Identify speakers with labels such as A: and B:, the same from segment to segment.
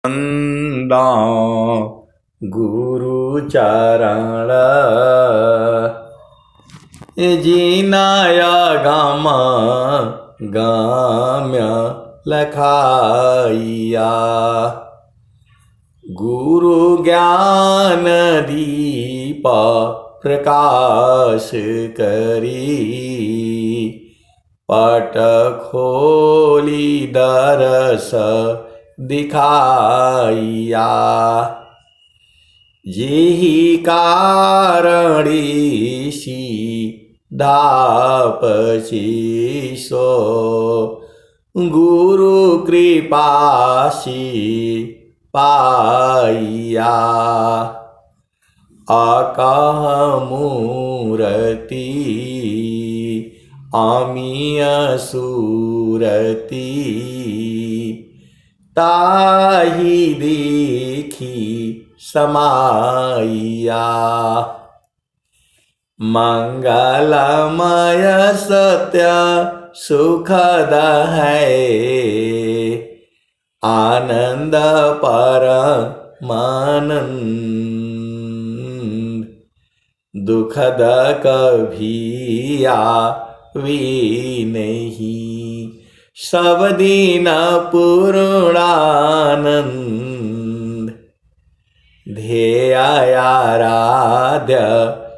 A: वंदा गुरु चरण जिनाया गाम गाम्य लखाइया गुरु ज्ञान दीप प्रकाश करी पट खोली दरस दिखाइया जेहि कारणीसी धापचिसो गुरु कृपासी पाइया आकाह मूरति आमिय सूरति ताहि देखी समाइया मंगलमय सत्य सुखद है आनंद परमानंद दुखद कभी आवी नहीं सब दिन पूर्णानंद ध्येय आराध्य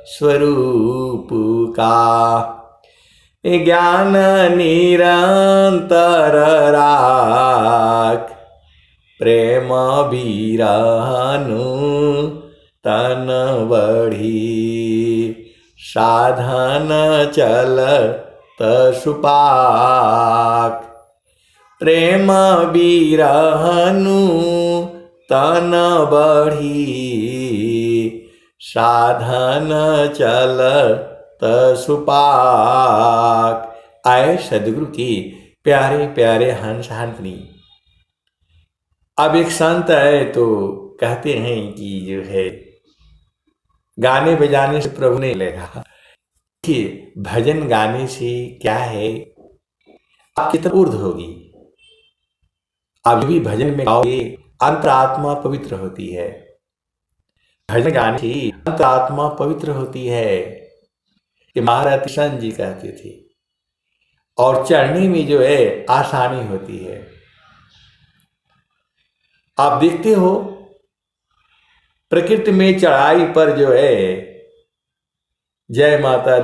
A: स्वरूप का ज्ञान निरंतर राख प्रेम बीरानु तन बढ़ी साधन चल तसुपाक प्रेम बीरहनु तन बढ़ी साधन चल तसुपाक। आए सदगुरु की प्यारे प्यारे हंस हंसनी। अब एक संत है तो कहते हैं कि जो है गाने बजाने से प्रभु नहीं लेगा कि भजन गाने से क्या है आपकी तरफ ऊर्ध्व होगी। आप भी भजन में गाओगे अंतरात्मा पवित्र होती है। भजन गाने से अंतरात्मा पवित्र होती है कि महाराज कृष्ण जी कहते थे और चढ़ने में जो है आसानी होती है। आप देखते हो प्रकृति में चढ़ाई पर जो है जय माता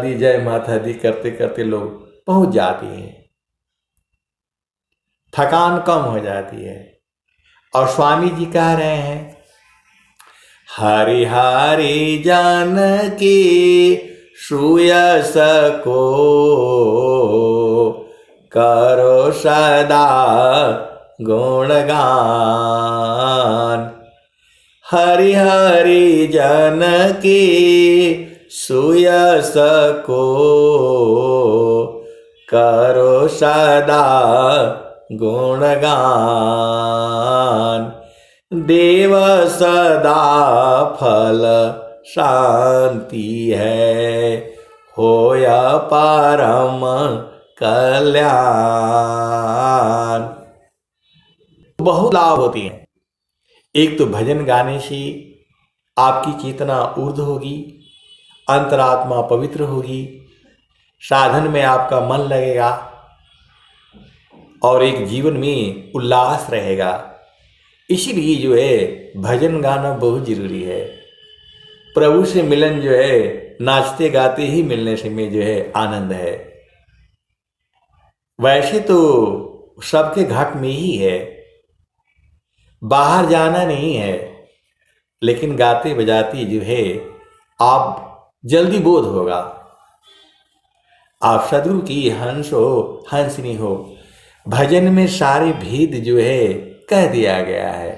A: दी करते करते लोग पहुंच जाते हैं, थकान कम हो जाती है। और स्वामी जी कह रहे हैं हरि हरि जानकी सुयस को करो सदा गुणगान। हरि हरि जानकी सुयस को करो सदा गुणगान। देव सदा फल शांति है होया परम कल्याण। बहुत लाभ होते हैं। एक तो भजन गाने से आपकी चेतना ऊर्ध्व होगी, अंतरात्मा पवित्र होगी, साधन में आपका मन लगेगा और एक जीवन में उल्लास रहेगा। इसीलिए जो है भजन गाना बहुत जरूरी है। प्रभु से मिलन जो है नाचते गाते ही मिलने से में जो है आनंद है। वैसे तो सबके घाट में ही है, बाहर जाना नहीं है, लेकिन गाते बजाते जो है आप जल्दी बोध होगा। आप सदगुरु की हंस हो हंसनी हो। भजन में सारे भेद जो है कह दिया गया है।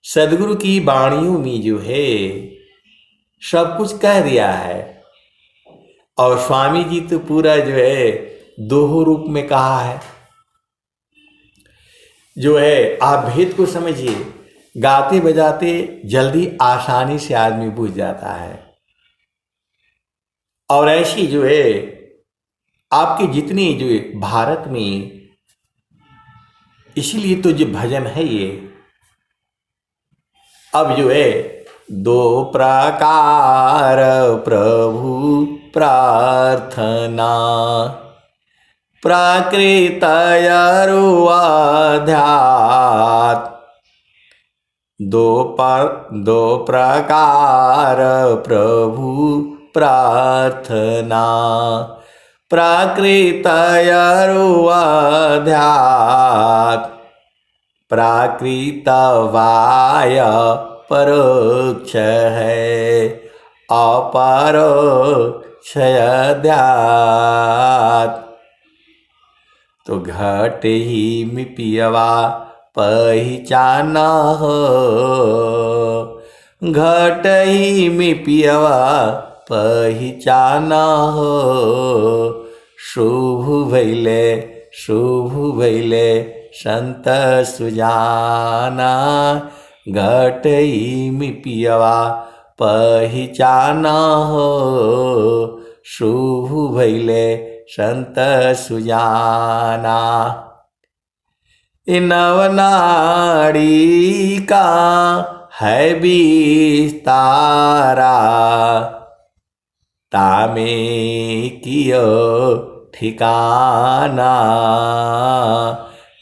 A: सदगुरु की वाणियों में जो है सब कुछ कह दिया है। और स्वामी जी तो पूरा जो है दोहो रूप में कहा है। जो है आप भेद को समझिए, गाते बजाते जल्दी आसानी से आदमी बुझ जाता है। और ऐसी जो है आपकी जितनी जो भारत में इसीलिए तो जो भजन है ये अब जो है दो प्रकार प्रभु प्रार्थना प्राकृत दो प्रकार प्रभु प्रार्थना प्राकृत प्राकृतवाय परोक्ष है अपरोक्षयद्यात् तो घट ही में पियवा पहचाना हो घट ही में पियवा पहचाना हो शुभ भैले संत सुजाना घट ही में पियवा पहचाना हो शुभ भैले संत सुजाना नवनाड़ी का है विस्तारा तामे कियो ठिकाना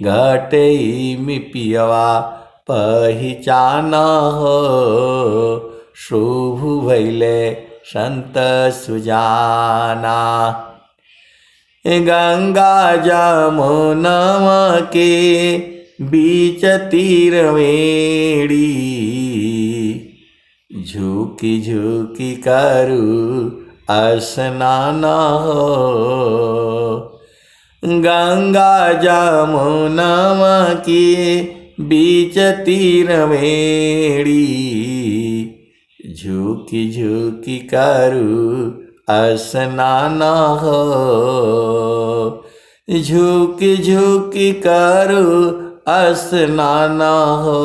A: घटई में पियवा पहचाना हो शुभ भैले संत सुजाना गंगा जमुनवा के बीच तीरवेड़ी झुकी झुकी करू स्नान हो गंगा जमुनवा के बीच तीरवेड़ी झुकी झुकी करू स्नान हो झुकी झुकी करू स्नान हो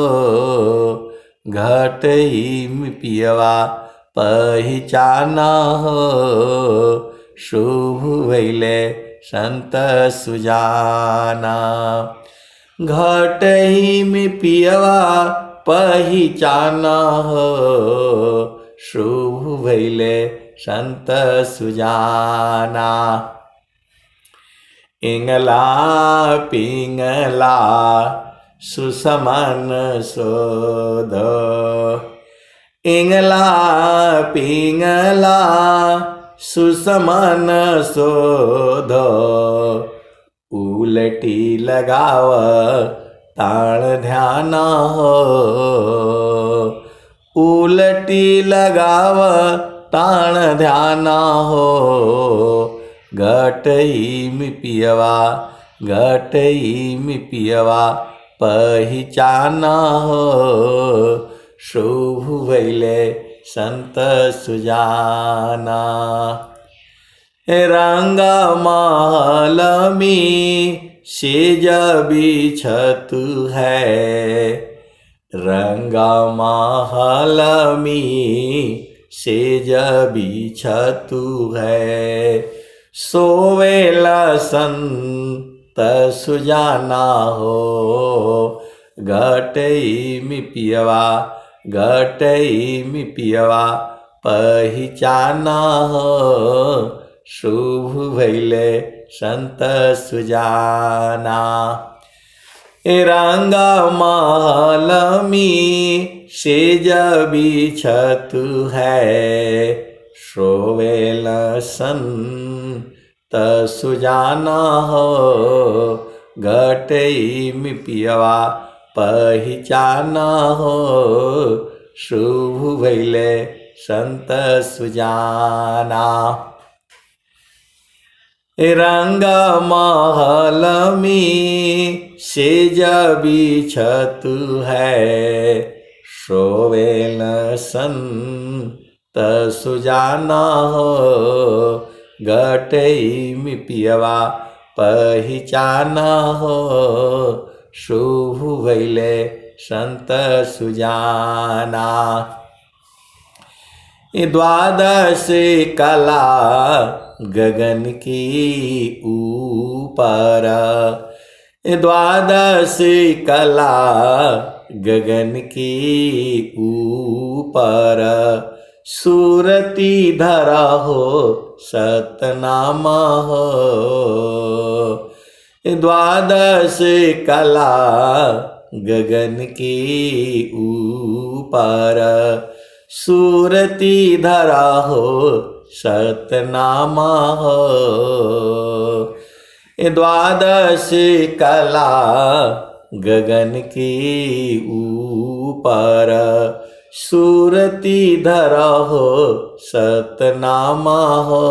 A: घट ही में पियवा पहचाना हो शुभ भैले संत सुजाना घट ही में पियवा पहचाना हो शुभ भैले संत सुजाना इंगला पिंगला सुसमन शोध इंगला पिंगला सुसमन शोध उलटी लगाव ताण ध्यान हो उलटी लगाव ताण ध्यान हो घटई में पियवा पहचाना हो शुभ भैले संत सुजाना रंग महल में सेज बिछत है रंग महल में सेज बिछतु है सोवेला संत सुजाना हो घटई में पियवा पहचाना हो शुभ भैले संत सुजाना रंग महल में सेज बिछतु है सोवेल संत सुजाना हो घटई में पियवा पहचाना हो शुभ भैले संत सुजाना रंग महल में सेज बिछतु है सोवेल संत सुजाना हो घटई में पियवा पहचाना हो शुभ भैले संत सुजाना द्वादश कला गगन की ऊपर द्वादश कला गगन के ऊपर, सूरती धरा हो सतनामा हो। द्वादश कला गगन के ऊपर, सूरती धरा हो सतनामा हो। द्वादश कला गगन के ऊपर, सूरती धरा हो सतनामा हो।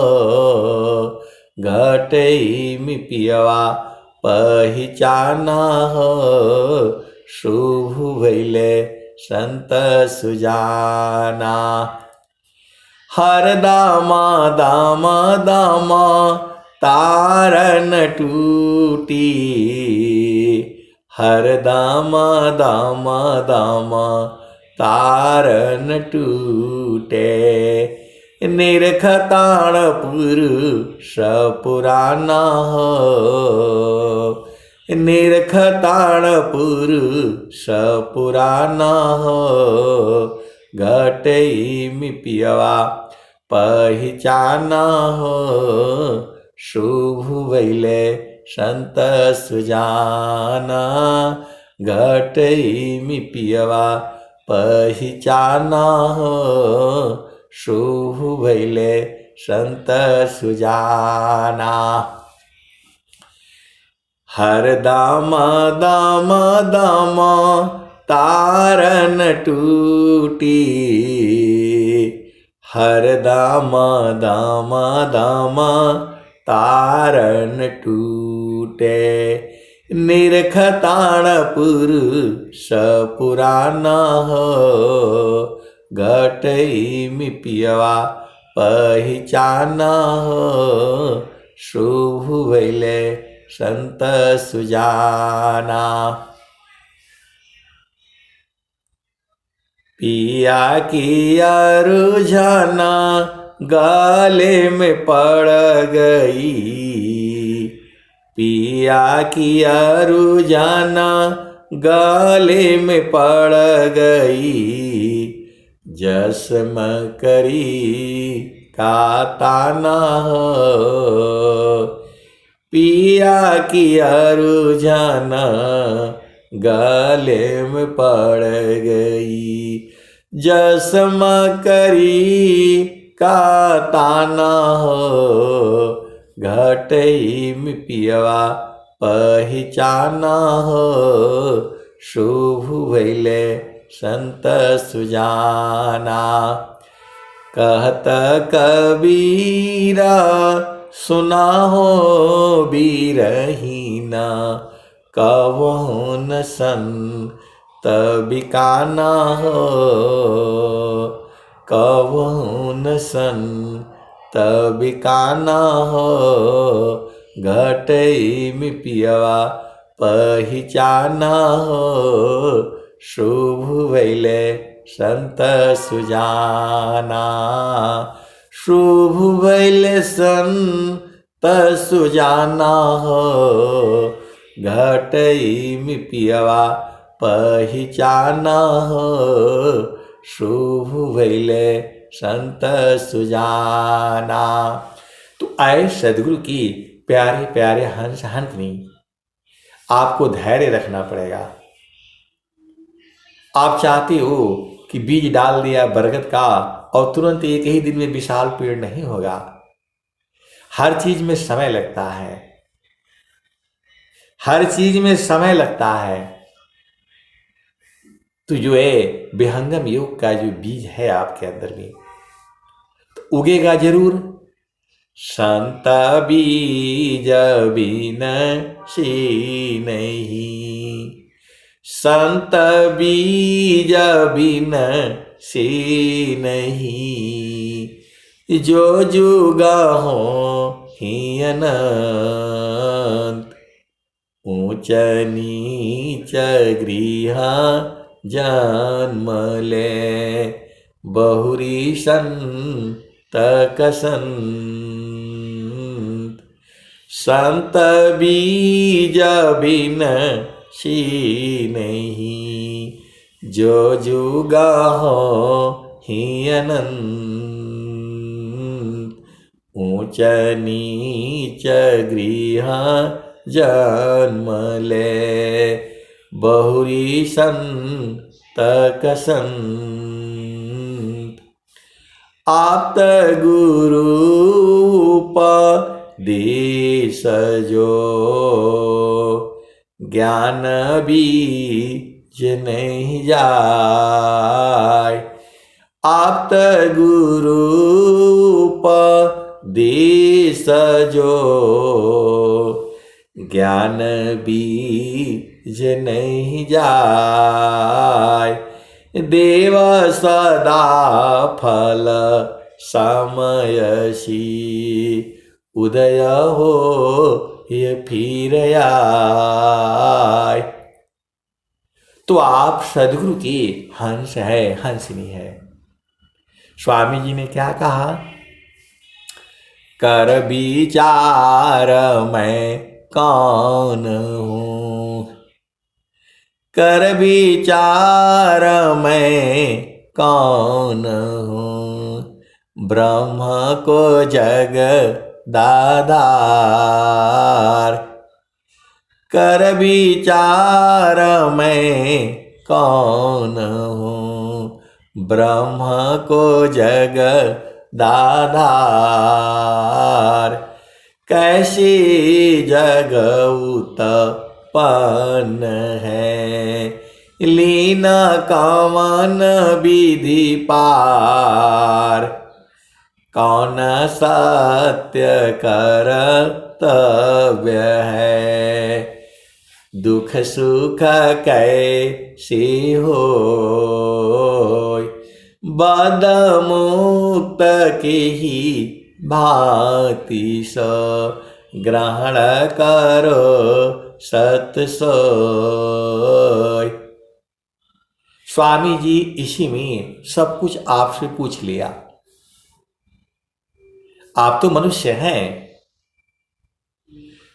A: घटई में पियवा पहचाना हो, शुभ भइले संत सुजाना। हर दामा दामा दामा तारन टूटी, हर दामा दामा दामा तारन टूटे। निरखताण पुरुष पुराना हो, निरखताण पुरुष पुराना हो। घटई में पियवा पहचाना हो, शुभ भइले संत सुजाना। घटई में पियवा पहचाना हो, शुभ भइले संत सुजाना। हर दामा दामा दामा तारन टूटी, हर दामा दामा दामा तारन टूटे। निरखताण पुरुष पुराना हो, घटई में पियवा पहचाना हो, शुभ भइले संत सुजाना। पिया किया रुझाना गले में पड़ गई, पिया किया रुझाना गले में पड़ गई। जस्म करी का ताना हो, पिया किया रुझाना गले में पड़ गई। जस्म करी का ताना हो, घटई में पियवा पहचाना हो, शुभ भइले संत सुजाना। कहत कबीरा सुना हो बीरहीना, कवन संत बिकाना हो, कवन संत बिकाना हो। घटई में पियवा पहचाना हो, शुभ भइले संत सुजाना। शुभ भइले संत सुजाना हो, घटई में पियवा पहचाना हो, शुभ भइले संत सुजाना। तो आए सदगुरु की प्यारे प्यारे हंस हंसनी, आपको धैर्य रखना पड़ेगा। आप चाहते हो कि बीज डाल दिया बरगद का और तुरंत एक ही दिन में विशाल पेड़ नहीं होगा। हर चीज में समय लगता है, हर चीज में समय लगता है। तो जो है विहंगम योग का जो बीज है आपके अंदर में, तो उगेगा जरूर। संत बीज बिन सी नहीं, संत बीज बिन सी नहीं। जो जुगा हो ही अनंत, ऊंच नीच गृह जन्म ले। बहुरी संत कसंत, संत बीज बिन सी नहीं, जो जुगा हो ही अनंत। ऊंच नीच गृह जन्म ले, बहुरी संत कसंत। आप्त गुरु उपदेश जो, ज्ञान बीज नहीं जाय। आप्त गुरु उपदेश जो, ज्ञान बीज नहीं जाय। देव सदा फल समयसी, उदय हो ये फिर आए। तो आप सदगुरु की हंस है, हंसनी है। स्वामी जी ने क्या कहा? कर विचार मैं कौन हूँ, कर विचार मैं कौन हूँ। ब्रह्म को जग दाधार, कर विचार मैं कौन हूँ। ब्रह्म को जग दाधार, कैसी जग उत्पन्न है। लीन कवन विधि पार, कौन सत्य कर्तव्य है। दुख सुख कैसे होय, बद मुक्त की ही भांति स। ग्रहण करो सत सोय। स्वामी जी इसी में सब कुछ आपसे पूछ लिया। आप तो मनुष्य हैं।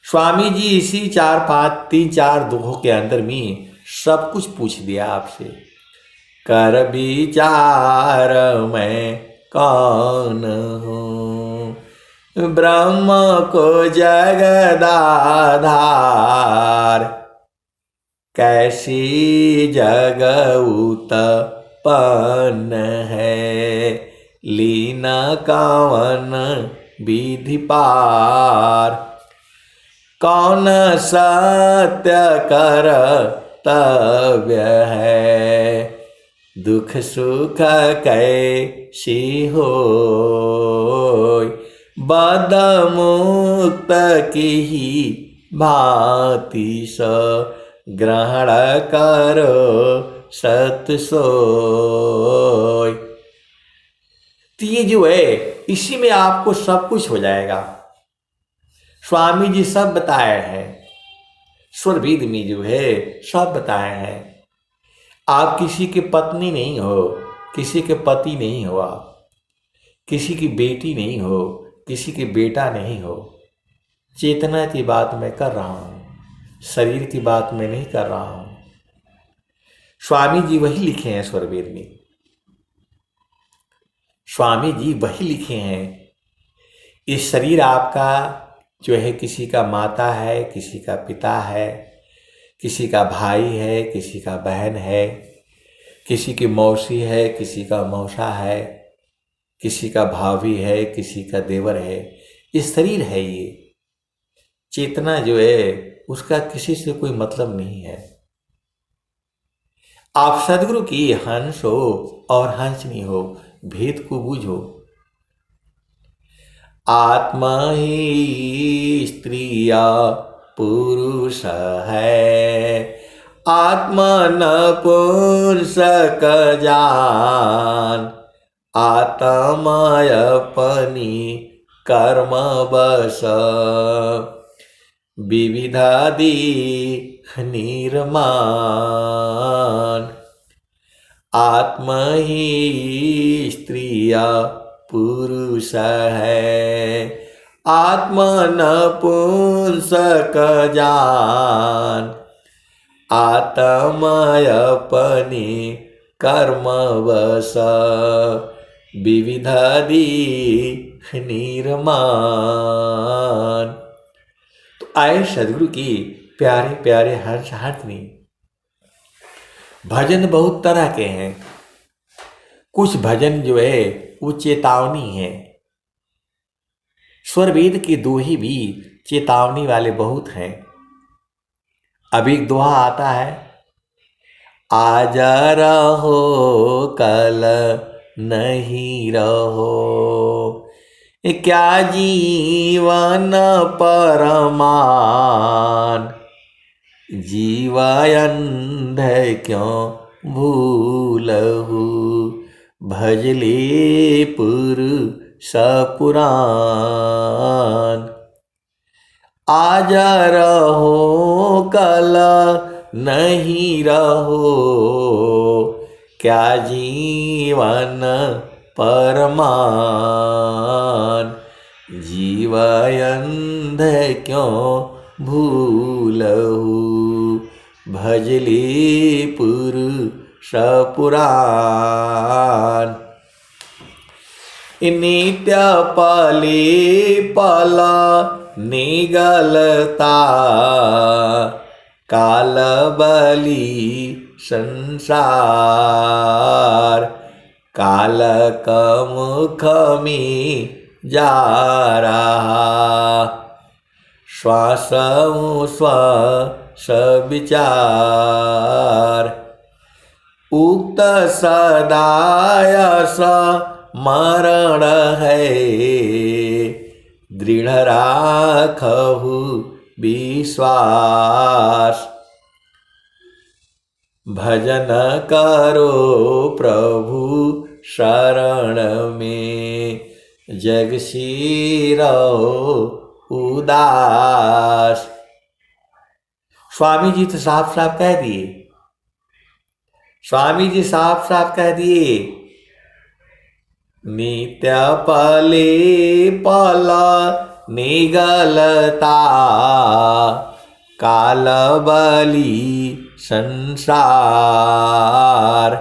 A: स्वामी जी इसी 3-4 दोहों के अंदर में सब कुछ पूछ दिया आपसे। कर विचार मैं कौन हूँ, ब्रह्म को जगदाधार। कैसी जग उत्पन्न है, लीन कवन विधि पार। कौन सत्य कर्तव्य है, दुख सुख कैसी होय। बद मुक्त की ही भांति स। ग्रहण करो सत सोय। तो ये जो है, इसी में आपको सब कुछ हो जाएगा। स्वामी जी सब बताए हैं, स्वरवेद में जो है सब बताए हैं। आप किसी के पत्नी नहीं हो, किसी के पति नहीं हो, आप किसी की बेटी नहीं हो, किसी के बेटा नहीं हो। चेतना की बात मैं कर रहा हूँ, शरीर की बात मैं नहीं कर रहा हूँ। स्वामी जी वही लिखे हैं स्वरवेद में, स्वामी जी वही लिखे हैं। इस शरीर आपका जो है, किसी का माता है, किसी का पिता है, किसी का भाई है, किसी का बहन है, किसी की मौसी है, किसी का मौसा है, किसी का भाभी है, किसी का देवर है। ये शरीर है। ये चेतना जो है उसका किसी से कोई मतलब नहीं है। आप सदगुरु की हंस हो और हंसनी हो, भेद को बूझो। आत्मा ही स्त्रिया पुरुष है, आत्मा नपुंसक जान। आत्मा अपनी कर्म बस, विविधादि निर्माण। आत्मा ही स्त्रिया पुरुष है, आत्मनपुंसक जान, आत्मय अपने कर्मवश, विविध दीख निर्माण। तो आए सदगुरु की प्यारे प्यारे हंस हंसनी। भजन बहुत तरह के हैं। कुछ भजन जो है वो चेतावनी है। स्वर वेद के दोहे भी चेतावनी वाले बहुत हैं। अभी एक दोहा आता है, आज रहो कल नहीं रहो, क्या जीवन परमान, जीवायंध क्यों भूलहु, भजले पुरुष पुराण। आज रहो कल नहीं रहो, क्या जीवन परमान, जीवायंध क्यों भूलहु, भजले पुरुष पुराण। नित्य पले पला निगलता, काल बली संसार, काल कमुख में जा रहा, श्वास श्वास विचार। उक्त सदायस मरण है, दृढ़ राखहु विश्वास, भजन करो प्रभु शरण में, जग सिरो उदास। स्वामी जी तो साफ साफ कह दिए, स्वामी जी साफ साफ कह दिए, नित्य पले पला निगलता, काल बली संसार,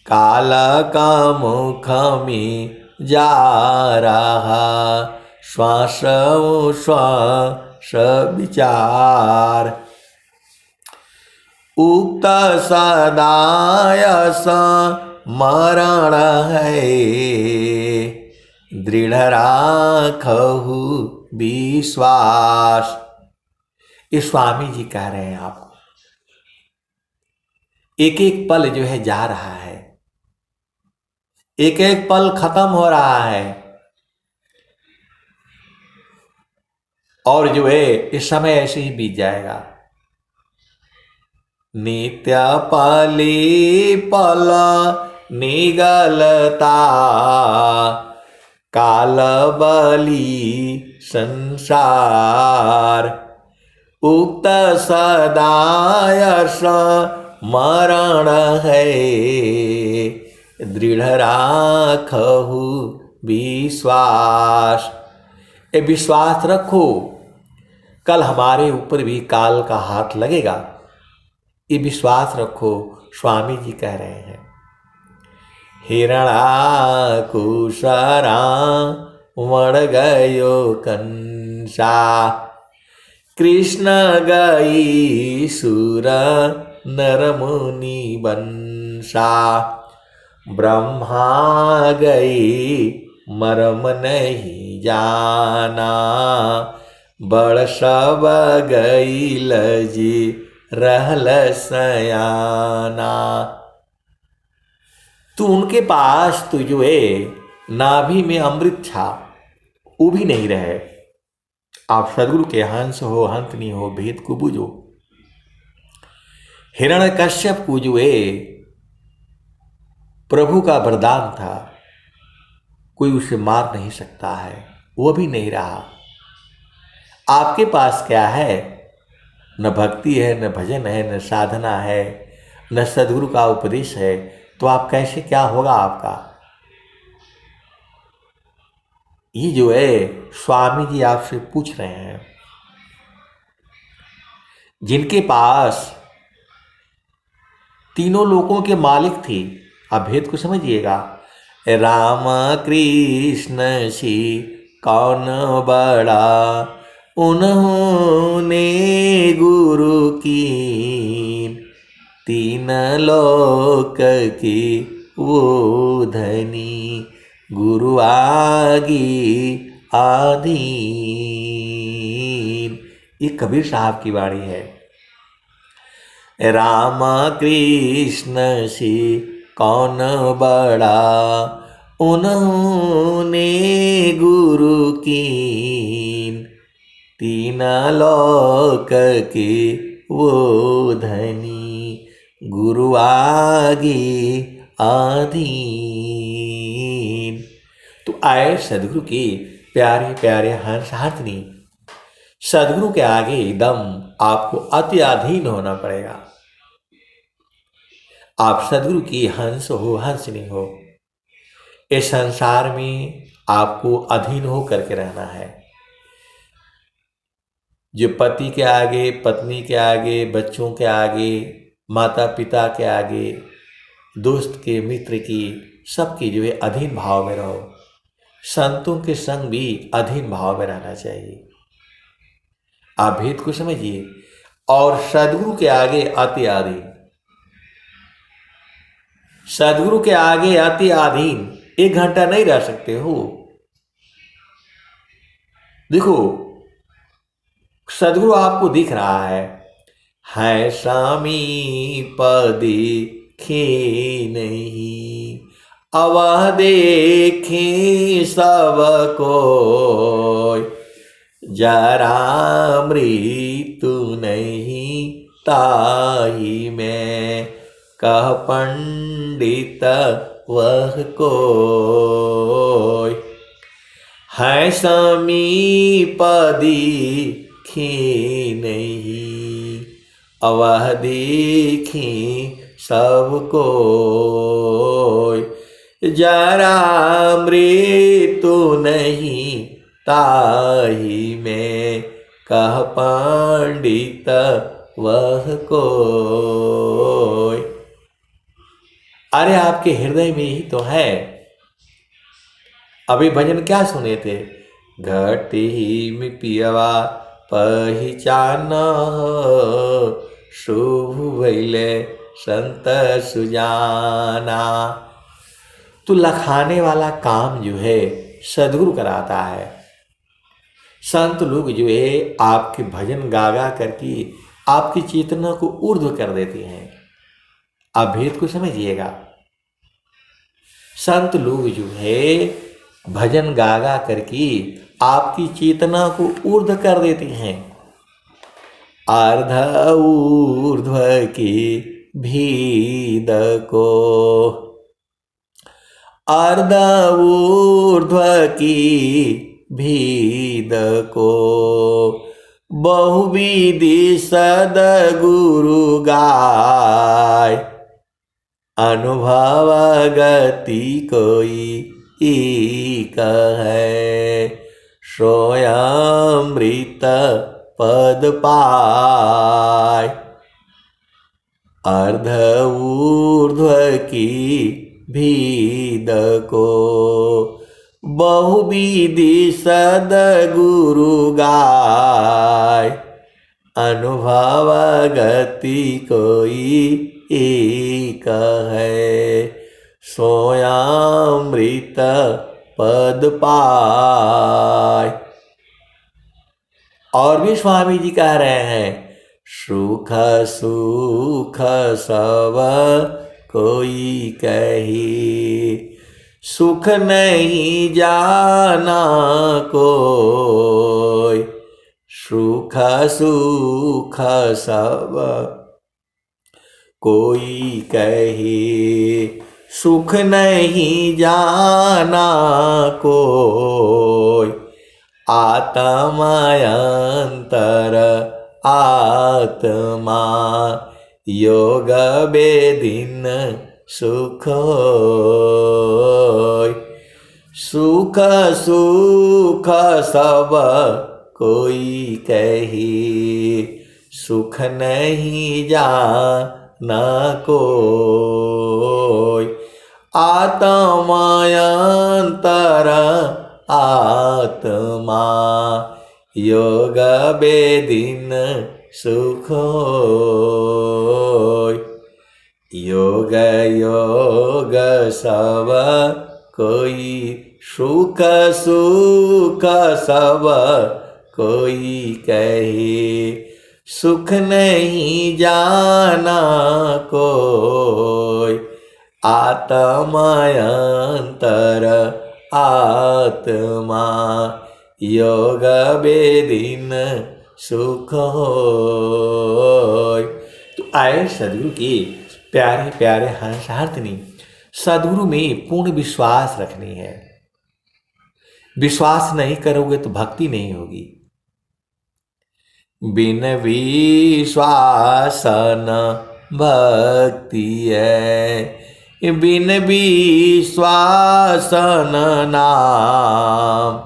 A: काल का मुख में जा रहा, श्वास श्वास विचार। उक्त सदायस मरण है, दृढ़ राखहु विश्वास। ये स्वामी जी कह रहे हैं आपको। एक एक पल जो है जा रहा है, एक एक पल खत्म हो रहा है, और जो है इस समय ऐसे ही बीत जाएगा। नित्य पले पल निगलता, काल बली संसार, उक्त सदायस मरण है, दृढ़ राखहु विश्वास। ये विश्वास रखो, कल हमारे ऊपर भी काल का हाथ लगेगा। ये विश्वास रखो, स्वामी जी कह रहे हैं। हिरणाकुशरा मर गयो कंसा, कृष्ण गई सुर नर मुनि बंसा, ब्रह्मा गई मरम नहीं जाना, बड़ सब गई लजी रहल सयाना। तू उनके पास तो जो है नाभि में अमृत था, वो भी नहीं रहे। आप सदगुरु के हंस हो, हंसनी हो, भेद को बुझो। हिरण्यकश्यप को जो है प्रभु का वरदान था, कोई उसे मार नहीं सकता है, वो भी नहीं रहा। आपके पास क्या है? न भक्ति है, न भजन है, न साधना है, न सदगुरु का उपदेश है, तो आप कैसे, क्या होगा आपका? ये जो है स्वामी जी आपसे पूछ रहे हैं, जिनके पास तीनों लोकों के मालिक थे। आप भेद को समझिएगा। राम कृष्ण सी कौन बड़ा, उन्होंने गुरु की तीन लोक की वो धनी, गुरु आगी आधीन। ये कबीर साहब की वाणी है। राम कृष्ण से कौन बड़ा, उन्होंने गुरु की तीन लोक के वो धनी, गुरु आगे आधीन। तो आए सदगुरु के प्यारे प्यारे हंस हाथनी, सदगुरु के आगे एकदम आपको अति अधीन होना पड़ेगा। आप सदगुरु की हंस हो, हंसनी हो। इस संसार में आपको अधीन हो करके रहना है। जो पति के आगे, पत्नी के आगे, बच्चों के आगे, माता पिता के आगे, दोस्त के, मित्र की, सबकी जो है अधीन भाव में रहो। संतों के संग भी अधीन भाव में रहना चाहिए। आप भेद को समझिए। और सदगुरु के आगे अति अधीन, सदगुरु के आगे अति अधीन 1 घंटा नहीं रह सकते हो। देखो सदगुरु आपको दिख रहा है स्वामी पदी खे नहीं, अवह देखे सब को, जरा मृत्यु नहीं ताही में, कह पंडित वह को, है समीपदी खी नहीं, अवह देखी सबको, जरा मृत्यु नहीं ताही में, कह पंडित वह को। अरे आपके हृदय में ही तो है। अभी भजन क्या सुने थे? घटी में पियवा पहचान, शुभ भैले संत सुजाना। तो लखाने वाला काम जो है सदगुरु कराता है। संत लोग जो है आपके भजन गा गा करके आपकी चेतना को ऊर्ध्व कर देते हैं। आप भेद को समझिएगा। संत लोग जो है भजन गा गा करके आपकी चेतना को ऊर्ध्व कर देते हैं। अर्ध ऊर्ध्व की भीद को, अर्ध ऊर्ध्व की भीद को, बहुविधि सदगुरु गाय, अनुभव गति कोई एक है, सोयामृत पद पाय। अर्ध ऊर्ध्व की भीद को, बहुविधि सदगुरु गाय, अनुभव गति कोई एक है, सोयामृत पद पाय। और भी स्वामी जी कह रहे हैं, सुख सुख सब कोई कही, सुख नहीं जाना कोई, सुख सुख सब कोई कही, सुख नहीं जाना कोई, आत्मा अंतर आत्मा, योग बेदिन सुख होय। सुख सुख सब कोई कही, सुख नहीं जाना कोई। आत्मायंतर आत्मा, योग बेदीन सुख होय। योग योग सब कोई, सुख सुख सब कोई कहे, सुख नहीं जाना कोई। आत्मायंतर आत्मा, योग बेदीन सुख होय। तो आए सदगुरु की प्यारे प्यारे हंसार्थनी, सदगुरु में पूर्ण विश्वास रखनी है। विश्वास नहीं करोगे तो भक्ति नहीं होगी। बिन विश्वास न भक्ति है, बिन विश्वास न नाम,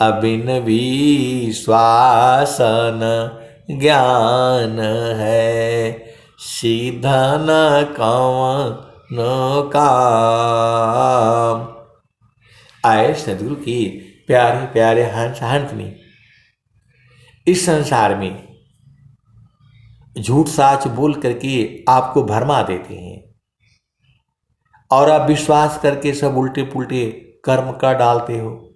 A: अबिन विश्वास न ज्ञान है, सीधा न कौन काम। आए सदगुरु की प्यारे प्यारे हंस हंसनी, इस संसार में झूठ साच बोल करके आपको भरमा देते हैं और आप विश्वास करके सब उल्टे पुल्टे कर्म कर डालते हो।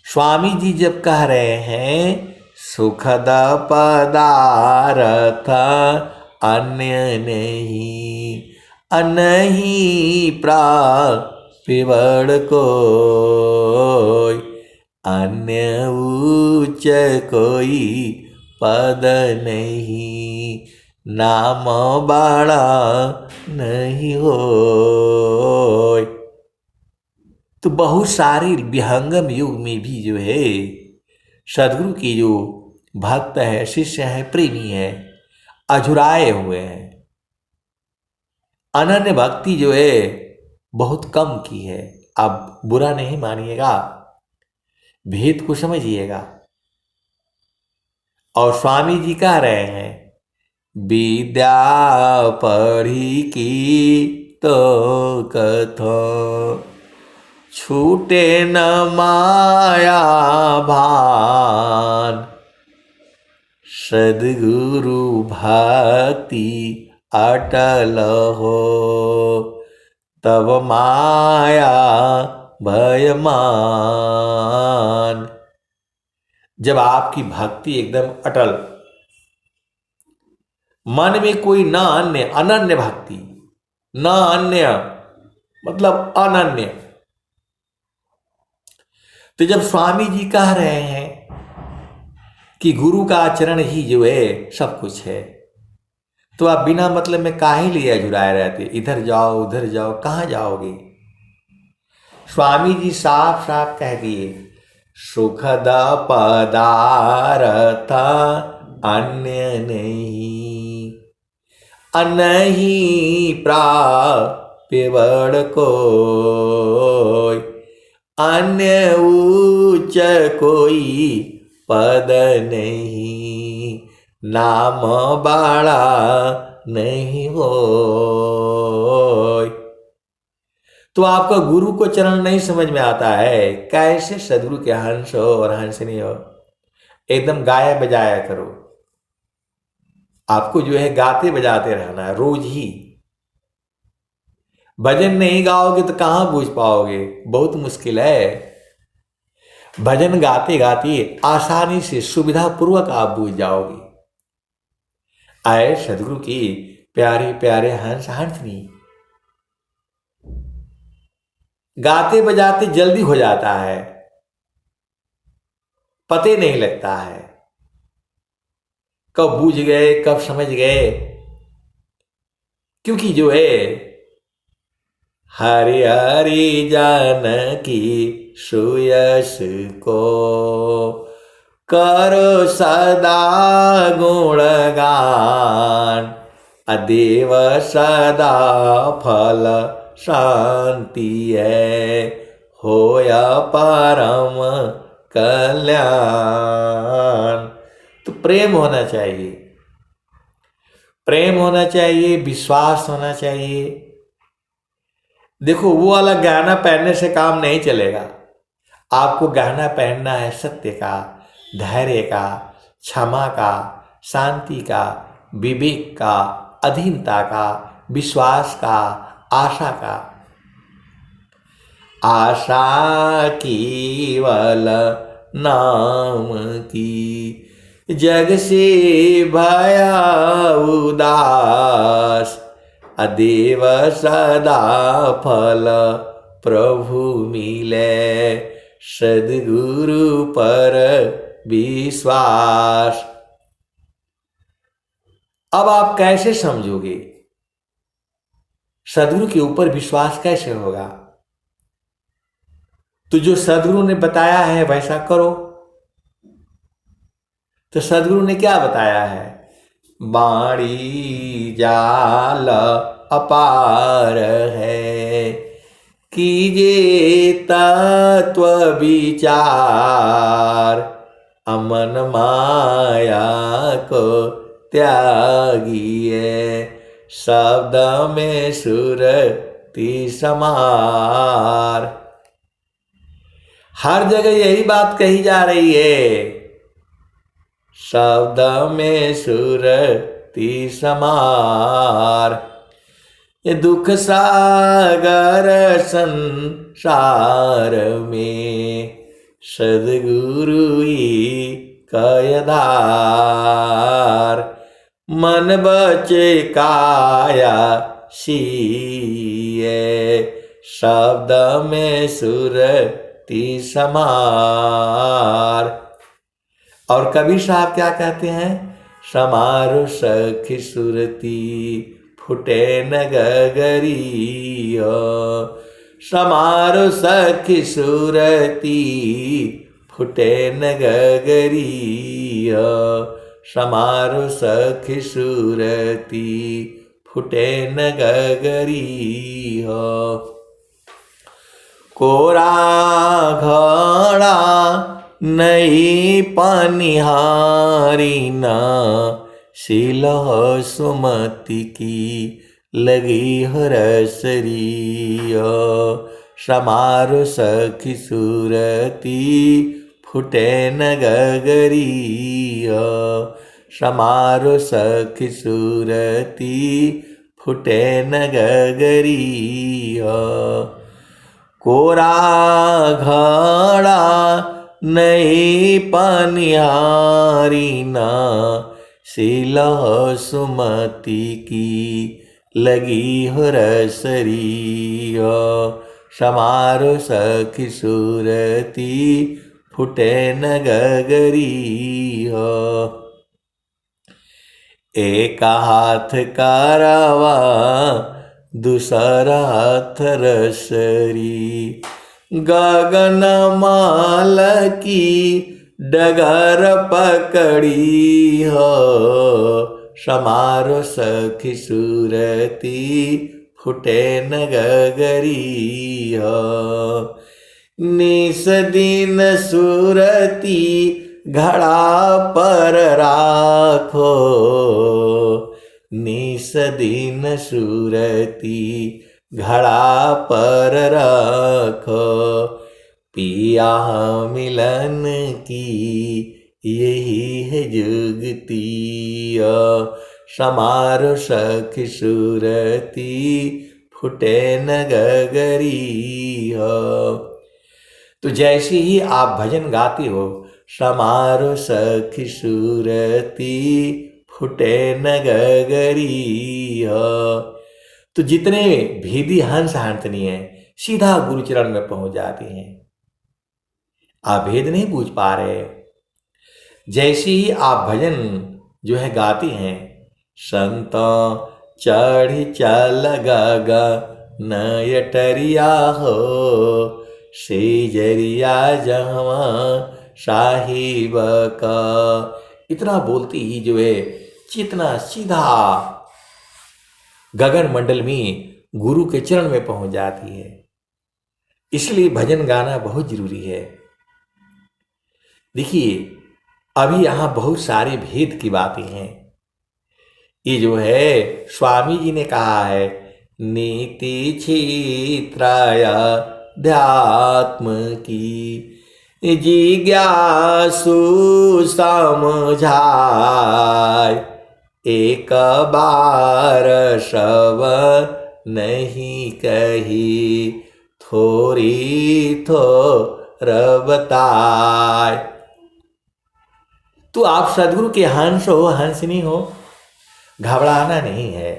A: स्वामी जी जब कह रहे हैं सुखद पदार्थ अन्य नहीं, अनही प्रापिवड़ कोई, अन्य उच्च कोई पद नहीं, नाम बड़ा नहीं होय। तो बहुत सारे विहंगम युग में भी जो है सदगुरु की जो भक्त है, शिष्य है, प्रेमी है, अझुराए हुए हैं। अनन्य भक्ति जो है बहुत कम की है। अब बुरा नहीं मानिएगा, भेद को समझिएगा। और स्वामी जी कह रहे हैं विद्या पढ़ी की तो कथो, छूटे न माया भान, सद्गुरु भक्ति अटल हो, तब माया भयमान। जब आपकी भक्ति एकदम अटल, मन में कोई न अन्य, अनन्य भक्ति, न अन्य मतलब अनन्य। तो जब स्वामी जी कह रहे हैं कि गुरु का आचरण ही जो है सब कुछ है, तो आप बिना मतलब में काहे लिए अझुराए रहते, इधर जाओ उधर जाओ, कहाँ जाओगे। स्वामी जी साफ साफ कह दिए सुखद पदार्थ अन्य नहीं, अनही प्राप्यवड़ कोय, अन्य उच्च कोई पद नहीं, नाम बड़ा नहीं होय। तो आपका गुरु को चरण नहीं समझ में आता है, कैसे सदगुरु के हंस हो और हंसनी हो। एकदम गाया बजाया करो। आपको जो है गाते बजाते रहना है रोज ही। भजन नहीं गाओगे तो कहां बूझ पाओगे, बहुत मुश्किल है। भजन गाते गाते आसानी से सुविधा पूर्वक आप बूझ जाओगे। आए सदगुरु की प्यारे प्यारे हंस हंसनी, गाते बजाते जल्दी हो जाता है, पते नहीं लगता है कब बूझ गए कब समझ गए। क्योंकि जो है हरि हरि जानकी सुयस को, करो सदा गुणगान, अदेव सदा फल शांति है, होया परम कल्याण। तो प्रेम होना चाहिए, प्रेम होना चाहिए, विश्वास होना चाहिए। देखो वो वाला गहना पहनने से काम नहीं चलेगा। आपको गहना पहनना है सत्य का, धैर्य का, क्षमा का, शांति का, विवेक का, अधीनता का, विश्वास का, आशा का। आशा केवल नाम की, जग से भया उदास। अदेव सदा फल प्रभु मिले, सद्गुरु पर विश्वास। अब आप कैसे समझोगे? सद्गुरु के ऊपर विश्वास कैसे होगा? तो जो सद्गुरु ने बताया है वैसा करो। तो सद्गुरु ने क्या बताया है? बाणी जाल अपार है, कीजिए तत्व विचार। अमन माया को त्यागिए, शब्द में सुरति समार। हर जगह यही बात कही जा रही है, शब्द में सुरति समार। ये दुख सागर संसार में, सद्गुरु ही कयधार। मन बचे काया सीए, शब्द में सुरति समार। और कबीर साहब क्या कहते हैं? समारो सखी सुरती, फुटे न गगरिया। समारो सखी सुरती, फुटे न गगरिया। समारो सखी सुरती, फुटे न गगरिया। कोरा घड़ा नहीं पनिहारी ना, सिलह सुमति की लगी हरसरिया। समारो सखी सुरती, फुटे न गगरिया। समारो सखी सुरती, फुटे न गगरिया। कोरा घड़ा नहीं पनिहारी ना, सिलह सुमति की लगी हरसरिया। समारो सखी सुरती, फुटे न गगरिया। एक हाथ कारवा, दूसरा हाथ रसरी। गगन माल की डगर पकड़ी हो, समारो सखी सुरती, फुटे न गगरी हो। निस दिन सुरती घड़ा पर राखो, निस दिन सुरती घड़ा पर रखो। पिया मिलन की यही है जुगती, समारो सखी सुरती, फुटे न गगरी हो। तो जैसे ही आप भजन गाते हो, समारो सखी सुरती, फुटे न गगरी हो। तो जितने भेदी हंस हंसनी है सीधा गुरुचरण में पहुंच जाते हैं। आप भेद नहीं बूझ पा रहे। जैसे ही आप भजन जो है गाते हैं, संत चढ़ी चल गगा नयटरिया हो, सेजरिया जहवा साहिब का। इतना बोलते ही जो है चितना सीधा गगन मंडल में गुरु के चरण में पहुंच जाती है। इसलिए भजन गाना बहुत जरूरी है। देखिए, अभी यहां बहुत सारे भेद की बातें हैं। ये जो है स्वामी जी ने कहा है, नीति क्षेत्राय ध्यात्म की जिज्ञासु समझाय, एक बार सब नहीं कही, थोड़ी थोर बताय। तो आप सदगुरु के हंस हो, हंसनी हो, घबराना नहीं है।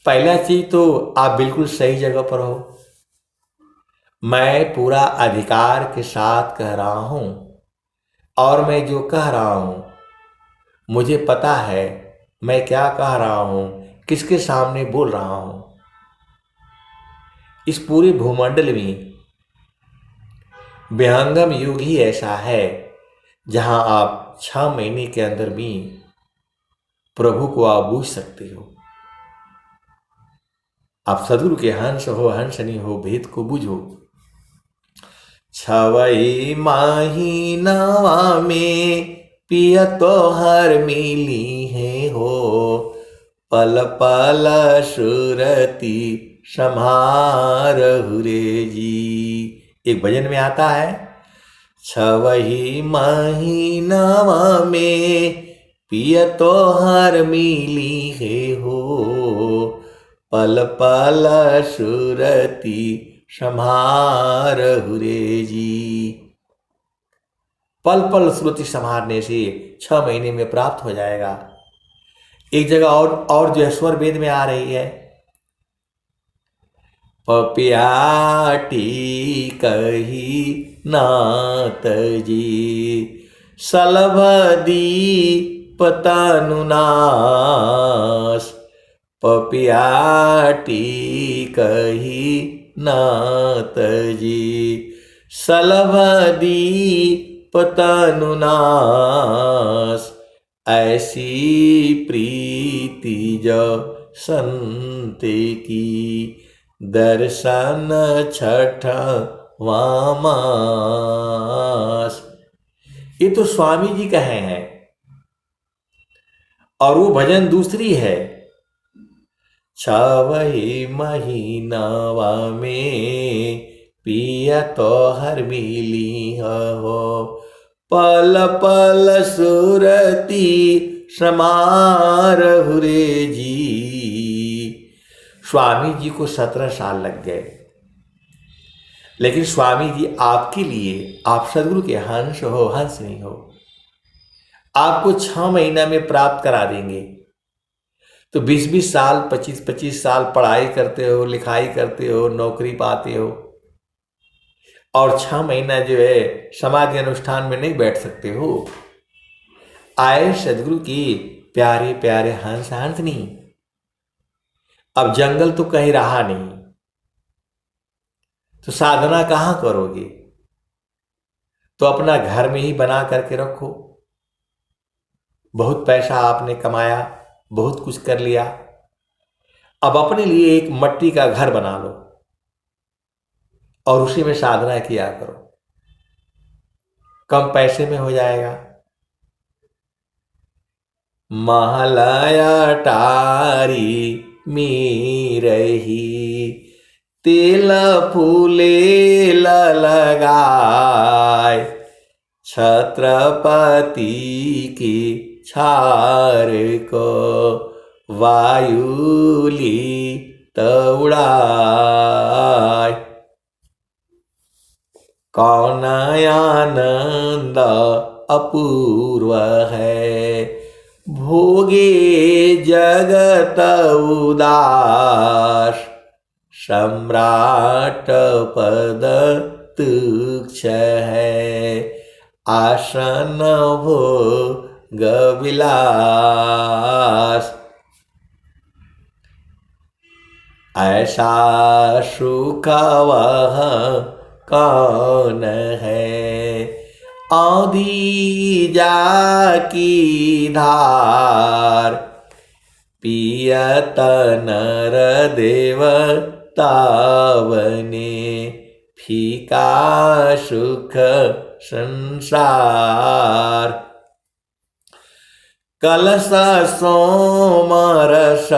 A: पहला चीज तो आप बिल्कुल सही जगह पर हो। मैं पूरा अधिकार के साथ कह रहा हूं, और मैं जो कह रहा हूं मुझे पता है मैं क्या कह रहा हूं, किसके सामने बोल रहा हूं। इस पूरे भूमंडल में विहंगम युग ही ऐसा है जहां आप 6 महीने के अंदर भी प्रभु को आप बूझ सकते हो। आप सदगुरु के हंस हो, हंसनी हो, भेद को बूझो। 6 महीनवा में पिया तो हर मिली है हो, पल पल सुरती समारहु रे जी। एक भजन में आता है, 6 महीनवा में पिया तो हर मिली है हो, पल पल सुरती संभारहु रे जी। पल पल सुरति संभारने से 6 महीने में प्राप्त हो जाएगा। एक जगह और जो है स्वर वेद में आ रही है, पपियाटी कही नाथ जी, सलभदी पतनुनाश, पपियाटी कही नाथ जी, सलभदी पतनुनाश, ऐसी प्रीति जो संत की, दर्शन छठ वामास। ये तो स्वामी जी कहे हैं, और वो भजन दूसरी है, 6 महीनवा में पिया तो हर मिली हो, पल पल सुरती समारहु रे जी। स्वामी जी को 17 साल लग गए, लेकिन स्वामी जी आपके लिए, आप सदगुरु के हंस हो, हंस नहीं हो, आपको 6 महीना में प्राप्त करा देंगे। तो 20-20 साल, 25-25 साल पढ़ाई करते हो, लिखाई करते हो, नौकरी पाते हो, और 6 महीना जो है समाधि अनुष्ठान में नहीं बैठ सकते हो। आए सदगुरु की प्यारे प्यारे हंस हंसनी। अब जंगल तो कहीं रहा नहीं, तो साधना कहां करोगे? तो अपना घर में ही बना करके रखो। बहुत पैसा आपने कमाया, बहुत कुछ कर लिया, अब अपने लिए एक मट्टी का घर बना लो और उसी में साधना किया करो। कम पैसे में हो जाएगा। महलाया टारी मीरही, तेल फूले लगाए, छत्रपति की छार को वायुली तउड़ाय। कौन आनंद अपूर्व है, भोगे जगत उदास, सम्राट पद तुच्छ है, आसन भोग विलास। ऐसा सुख वह कौन है, आधी जा की धार, पियत नर देवतावने, फीका सुख संसार। कलश सोमरस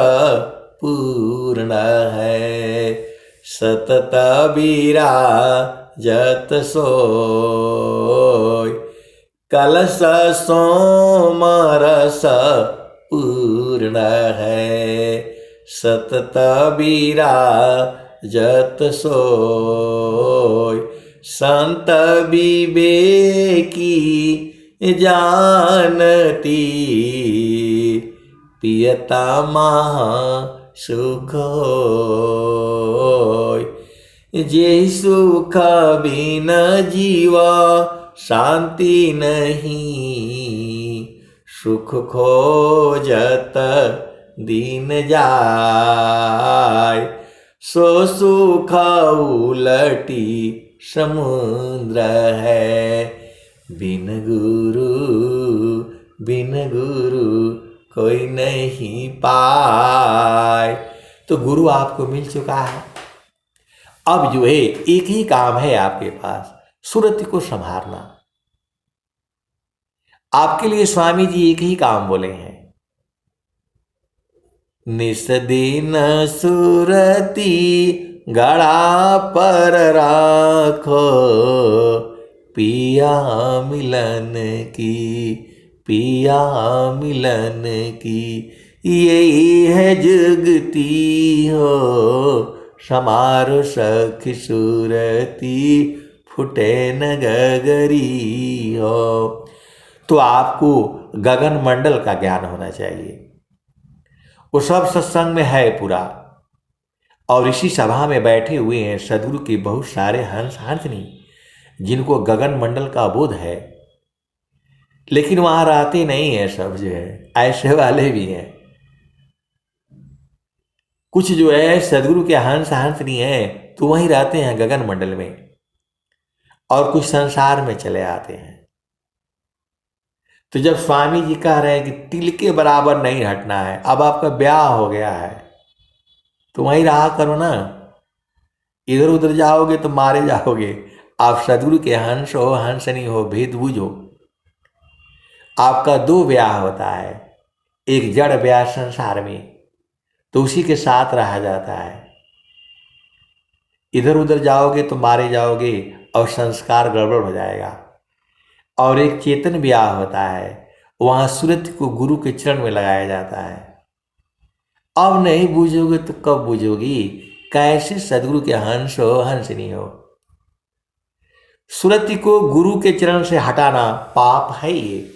A: पूर्ण है, सतत विराजत सोय। कलश सोमरस पूर्ण है, सतत विराजत सोय। संत विवेकी जानती, पियता महा सुख होय। जे सुख बिन जीवा शांति नहीं, सुख खोजत दीन जाय। सो सुख उलटी समुद्र है, बिन गुरु कोई नहीं पाए। तो गुरु आपको मिल चुका है। अब जो है एक ही काम है आपके पास, सुरति को संभालना। आपके लिए स्वामी जी एक ही काम बोले हैं, निस दिन सुरति गड़ा पर राखो, पिया मिलन की यही है जुगती हो। समारो सखी सुरती फुटे न गगरी हो। तो आपको गगन मंडल का ज्ञान होना चाहिए। वो सब सत्संग में है पूरा, और इसी सभा में बैठे हुए हैं सदगुरु के बहुत सारे हंस हंसनी, जिनको गगन मंडल का बोध है, लेकिन वहां रहते नहीं है। सब जो है ऐसे वाले भी हैं। कुछ जो है सदगुरु के हंस हंसनी है तो वहीं रहते हैं गगन मंडल में, और कुछ संसार में चले आते हैं। तो जब स्वामी जी कह रहे हैं कि तिल के बराबर नहीं हटना है, अब आपका ब्याह हो गया है तो वहीं रहा करो ना। इधर उधर जाओगे तो मारे जाओगे। आप सदगुरु के हंस हो हंसनी हो, भेद बूझो। आपका दो ब्याह होता है, एक जड़ ब्याह संसार में, तो उसी के साथ रहा जाता है। इधर उधर जाओगे तो मारे जाओगे और संस्कार गड़बड़ हो जाएगा। और एक चेतन ब्याह होता है, वहां सूरत को गुरु के चरण में लगाया जाता है। अब नहीं बूझोगे तो कब बूझोगी? कैसे सदगुरु के हंस हो हंसनी हो। सूरत को गुरु के चरण से हटाना पाप है ये।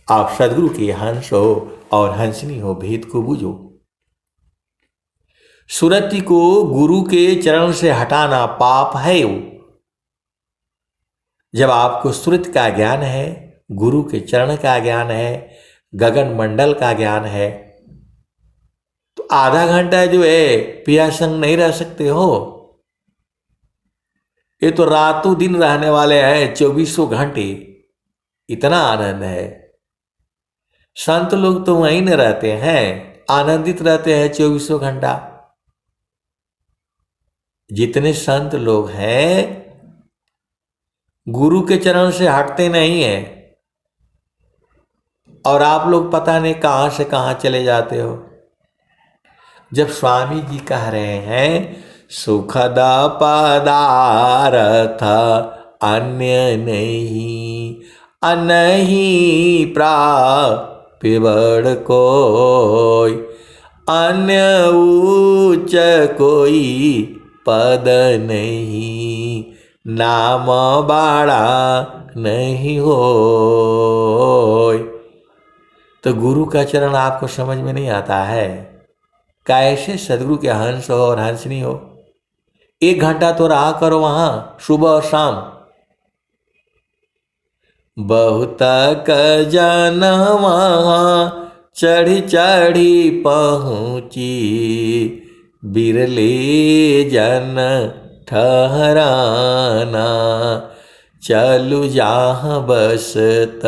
A: आप सदगुरु के हंस हो और हंसनी हो, भेद को बूझो। सूरत को गुरु के चरण से हटाना पाप है वो। जब आपको सूरत का ज्ञान है, गुरु के चरण का ज्ञान है, गगन मंडल का ज्ञान है, तो आधा घंटा जो है पिया संग नहीं रह सकते हो। ये तो रातों दिन रहने वाले हैं, 24 घंटे। इतना आनंद है। संत लोग तो वहीं न रहते हैं, आनंदित रहते हैं 24 घंटा। जितने संत लोग हैं गुरु के चरण से हटते नहीं हैं, और आप लोग पता नहीं कहां से कहां चले जाते हो। जब स्वामी जी कह रहे हैं सुखद पदार्थ अन्य नहीं, अनहीं प्राप्य कोई, अन्य उच्च कोई पद नहीं, नाम बाड़ा नहीं हो। तो गुरु का चरण आपको समझ में नहीं आता है, कैसे सदगुरु के हंस हो और हंसनी हो। 1 घंटा तो रहा करो वहां, सुबह और शाम। बहुत जन वहां चढ़ी चढ़ी पहुंची, बिरले जन ठहराना, चलू जहाँ बसत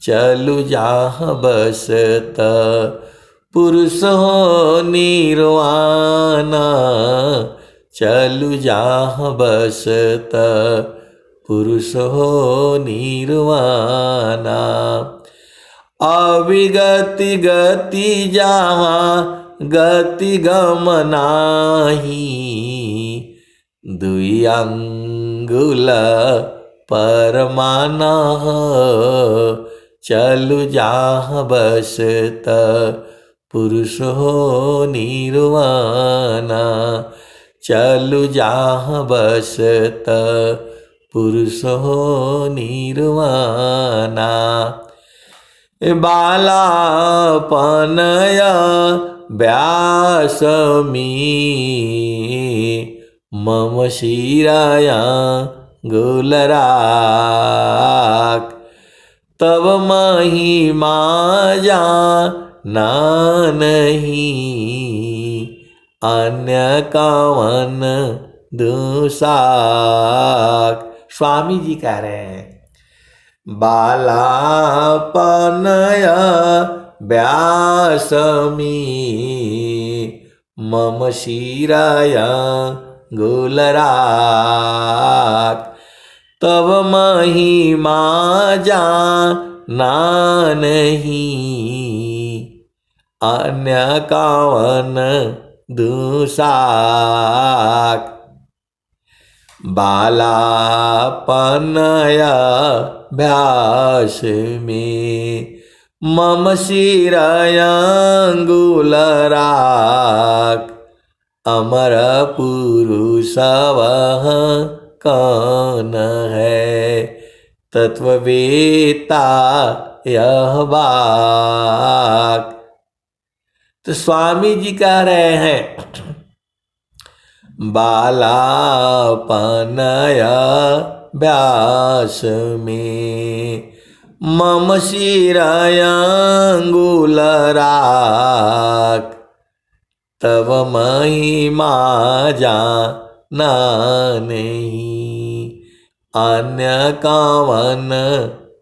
A: चलु जहाँ बसत पुरुष हो निर्वाणा, चलु जहाँ बसत पुरुष हो निर्वाणा। अविगति गति जहाँ गति गम नाही, दुई अंगुल परमाना, चलु जहाँ बसत पुरुष हो निर्वाणा, चलु जहाँ बसत पुरुष हो निर्वाणा। बालापनय व्यासमी मम शिराया गुलराक, तब महिमा जाना नहीं, अन्य कावन दुसाक। स्वामी जी कह रहे हैं बालापनय व्यासमी मम शिराया गुलराक, तब महिमा जाना नहीं, अन्य कावन दुसाक। बालापनय व्यास में मम शिरायांगुलराक, अमर पुरुष वह कौन है, तत्ववेता यह बाक। तो स्वामी जी कह रहे हैं बालापनय व्यास में मम शिरायांगुलराक, तब महिमा जाना नहीं, अन्य कावन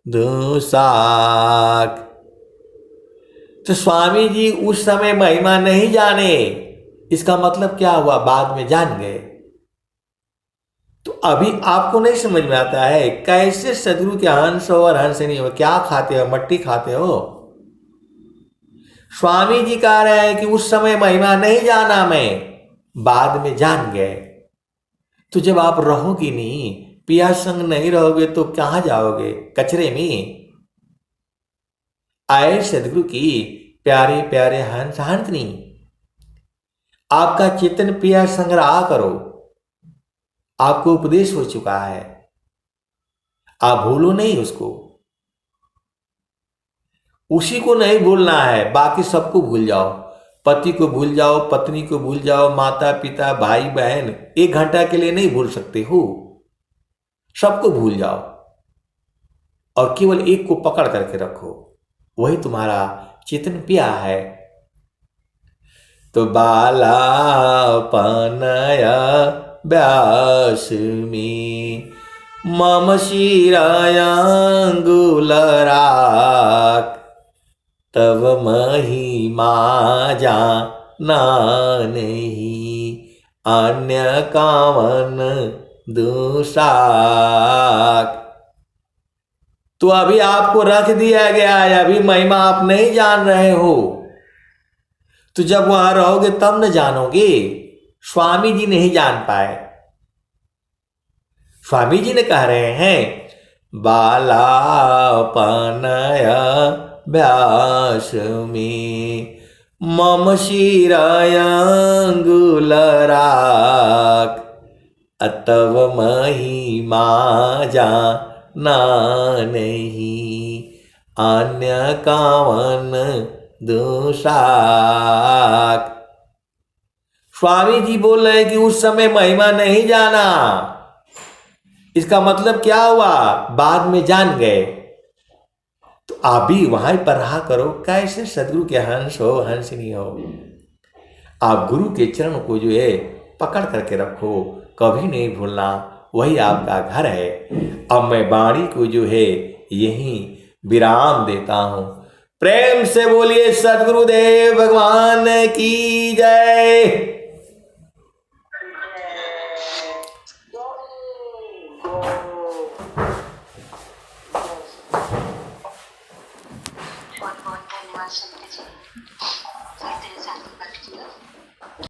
A: दुसाक। तो स्वामी जी उस समय महिमा नहीं जाने, इसका मतलब क्या हुआ, बाद में जान गए। तो अभी आपको नहीं समझ में आता है कैसे सदगुरु के हंस हो और हंस नहीं हो, क्या खाते हो, मट्टी खाते हो। स्वामी जी कह रहे हैं कि उस समय महिमा नहीं जाना मैं, बाद में जान गए। तो जब आप रहोगे नहीं, पिया संग नहीं रहोगे तो कहां जाओगे, कचरे में। आए सदगुरु की प्यारे प्यारे हंस हंसनी, आपका चेतन पिया संग्रह करो, आपको उपदेश हो चुका है, आप भूलो नहीं उसको, उसी को नहीं भूलना है, बाकी सबको भूल जाओ। पति को भूल जाओ, पत्नी को भूल जाओ, माता पिता भाई बहन 1 घंटा के लिए नहीं भूल सकते हो, सबको भूल जाओ और केवल एक को पकड़ करके रखो, वही तुम्हारा चेतन पिया है। तो बालापनय व्यास में मम शिरायांगुलराक, तब महिमा जाना नहीं, अन्य कावन दुसाक। तो अभी आपको रख दिया गया है, अभी महिमा आप नहीं जान रहे हो, तो जब वहां रहोगे तब न जानोगे। स्वामी जी नहीं जान पाए। स्वामी जी ने कह रहे हैं बालापनय व्यास में मम शिरायांगुलराक, तब महिमा जाना नहीं, अन्य कावन दुसाक। स्वामी जी बोल रहे हैं कि उस समय महिमा नहीं जाना, इसका मतलब क्या हुआ, बाद में जान गए। तो आप भी वहां पर रहा करो, कैसे सदगुरु के हंस हो हंस नहीं हो। आप गुरु के चरण को जो है पकड़ करके रखो, कभी नहीं भूलना, वही आपका घर है। अब मैं वाणी को जो है यहीं विराम देता हूं। प्रेम से बोलिए सद्गुरुदेव भगवान की जय।